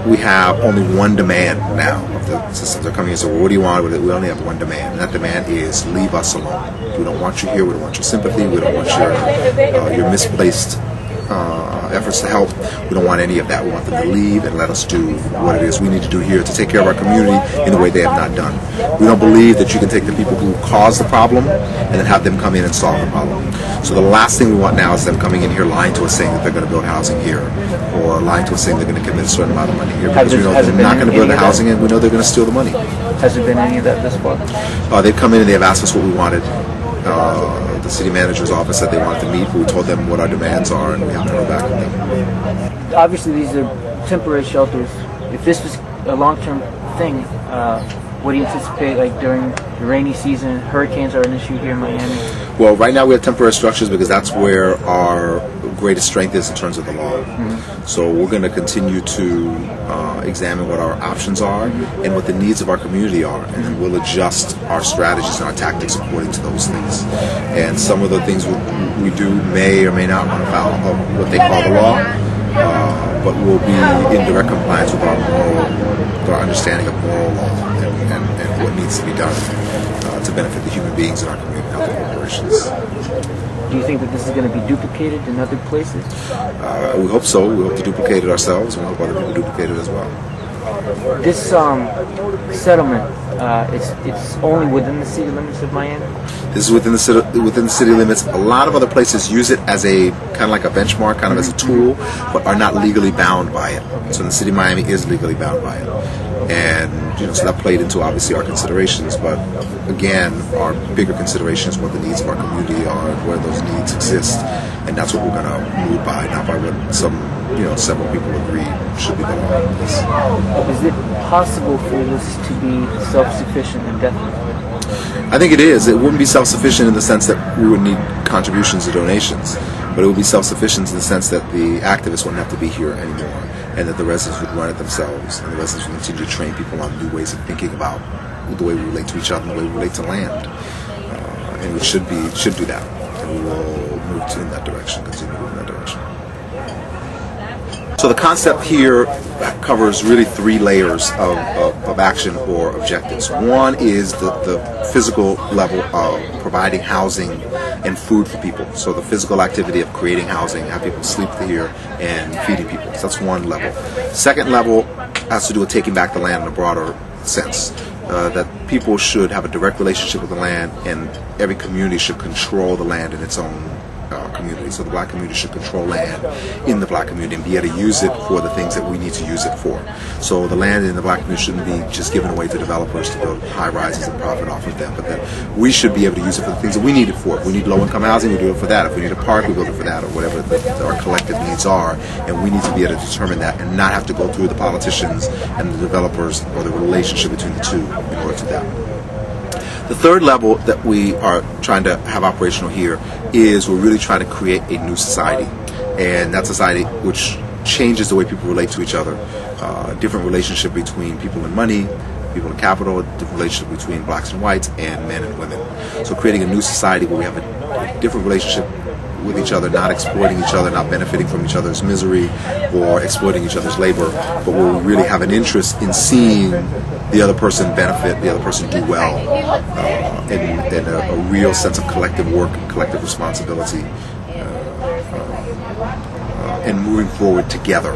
we have only one demand now of the systems. They're coming in and say, well, what do you want? We only have one demand, and that demand is leave us alone. We don't want you here. We don't want your sympathy. We don't want your misplaced efforts to help. We don't want any of that. We want them to leave and let us do what it is we need to do here to take care of our community in the way they have not done. We don't believe that you can take the people who caused the problem and then have them come in and solve the problem. So the last thing we want now is them coming in here lying to us saying that they're going to build housing here, or lying to us saying they're going to commit a certain amount of money here, because we know they're not going to build the housing and we know they're going to steal the money. Has there been any of that this far? They've come in and they've asked us what we wanted. The city manager's office said they wanted to meet, but we told them what our demands are, and we haven't heard back from them. Obviously, these are temporary shelters. If this was a long-term thing, what do you anticipate, like during the rainy season? Hurricanes are an issue here in Miami. Well, right now we have temporary structures because that's where our greatest strength is in terms of the law. Mm-hmm. So we're going to continue to examine what our options are and what the needs of our community are, and then we'll adjust our strategies and our tactics according to those things. And some of the things we do may or may not run afoul of what they call the law, but we'll be in direct compliance with our understanding of moral law and what needs to be done to benefit the human beings in our community, not the corporations. Do you think that this is going to be duplicated in other places? We hope so. We hope to duplicate it ourselves, and we hope other people duplicate it as well. This settlement, it's only within the city limits of Miami? This is within the city limits. A lot of other places use it as a kind of like a benchmark, kind of as a tool, but are not legally bound by it. So the city of Miami is legally bound by it. And so that played into obviously our considerations, but again, our bigger consideration is what the needs of our community are and where those needs exist, and that's what we're going to move by, not by what several people agree should be the law. Is it possible for this to be self-sufficient indefinitely? I think it is. It wouldn't be self-sufficient in the sense that we would need contributions or donations, but it would be self-sufficient in the sense that the activists wouldn't have to be here anymore, and that the residents would run it themselves, and the residents would continue to train people on new ways of thinking about the way we relate to each other and the way we relate to land. And we should do that, and we will move in that direction, continue to move in that direction. So the concept here covers really three layers of action or objectives. One is the physical level of providing housing and food for people. So the physical activity of creating housing, have people sleep here, and feeding people. So that's one level. Second level has to do with taking back the land in a broader sense. That people should have a direct relationship with the land, and every community should control the land in its own community. So the black community should control land in the black community and be able to use it for the things that we need to use it for. So the land in the black community shouldn't be just given away to developers to build high rises and profit off of them, but that we should be able to use it for the things that we need it for. If we need low-income housing, we do it for that. If we need a park, we build it for that, or whatever our collective needs are, and we need to be able to determine that and not have to go through the politicians and the developers or the relationship between the two in order to that. The third level that we are trying to have operational here is we're really trying to create a new society, and that society which changes the way people relate to each other, different relationship between people and money, people and capital, a different relationship between blacks and whites, and men and women. So creating a new society where we have a different relationship with each other, not exploiting each other, not benefiting from each other's misery or exploiting each other's labor, but where we really have an interest in seeing the other person benefit, the other person do well, and a real sense of collective work and collective responsibility, and moving forward together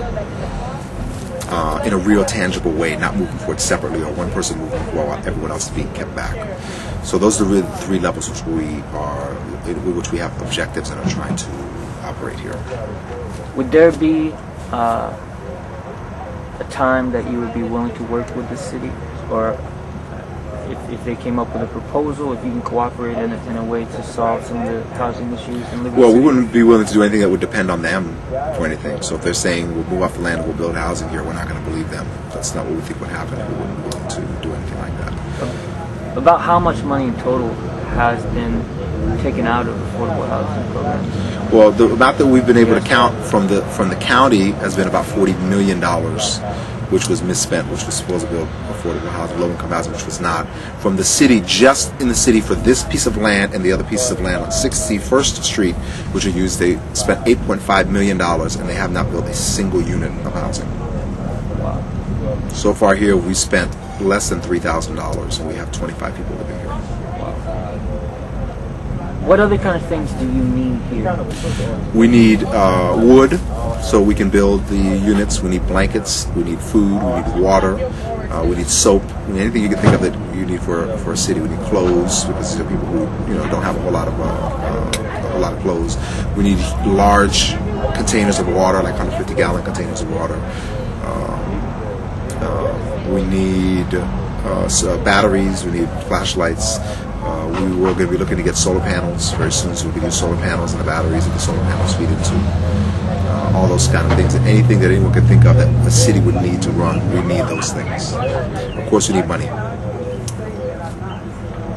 in a real tangible way, not moving forward separately or one person moving forward while everyone else is being kept back. So those are really the three levels which we have objectives and are trying to operate here. Would there be a time that you would be willing to work with the city, or if they came up with a proposal, if you can cooperate in a way to solve some of the housing issues in Liberty Well, City? we wouldn't be willing to do anything that would depend on them for anything. So if they're saying we'll move off the land and we'll build housing here, we're not going to believe them. That's not what we think would happen. We wouldn't be willing to do anything like that. About how much money in total has been taken out of affordable housing programs? Well, the amount that we've been able to count from the county has been about $40 million, which was misspent, which was supposed to build affordable housing, low-income housing, which was not. From the city, just in the city for this piece of land and the other pieces of land on 61st Street, which are used, they spent $8.5 million, and they have not built a single unit of housing. Wow. So far here, we spent less than $3,000, and we have 25 people living here. What other kind of things do you need here? We need wood, so we can build the units. We need blankets. We need food. We need water. We need soap. I mean, anything you can think of that you need for a city. We need clothes, because there are people who don't have a whole lot of clothes. We need large containers of water, like 150-gallon containers of water. We need batteries. We need flashlights. We were going to be looking to get solar panels very soon, so we could use solar panels and the batteries that the solar panels feed into. All those kind of things, and anything that anyone could think of that a city would need to run, we need those things. Of course, we need money.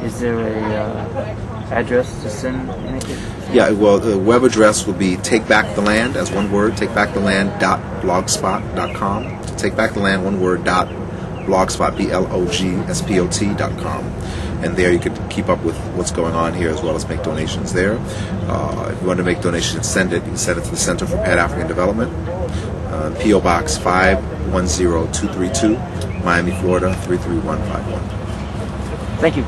Is there a address to send anything? Yeah, well, the web address will be takebacktheland, as one word, takebacktheland.blogspot.com. Takebacktheland, one word, .blogspot, blogspot.com. And there you can keep up with what's going on here, as well as make donations there. If you want to make donations, send it. You can send it to the Center for Pan-African Development, P.O. Box 510232, Miami, Florida 33151. Thank you.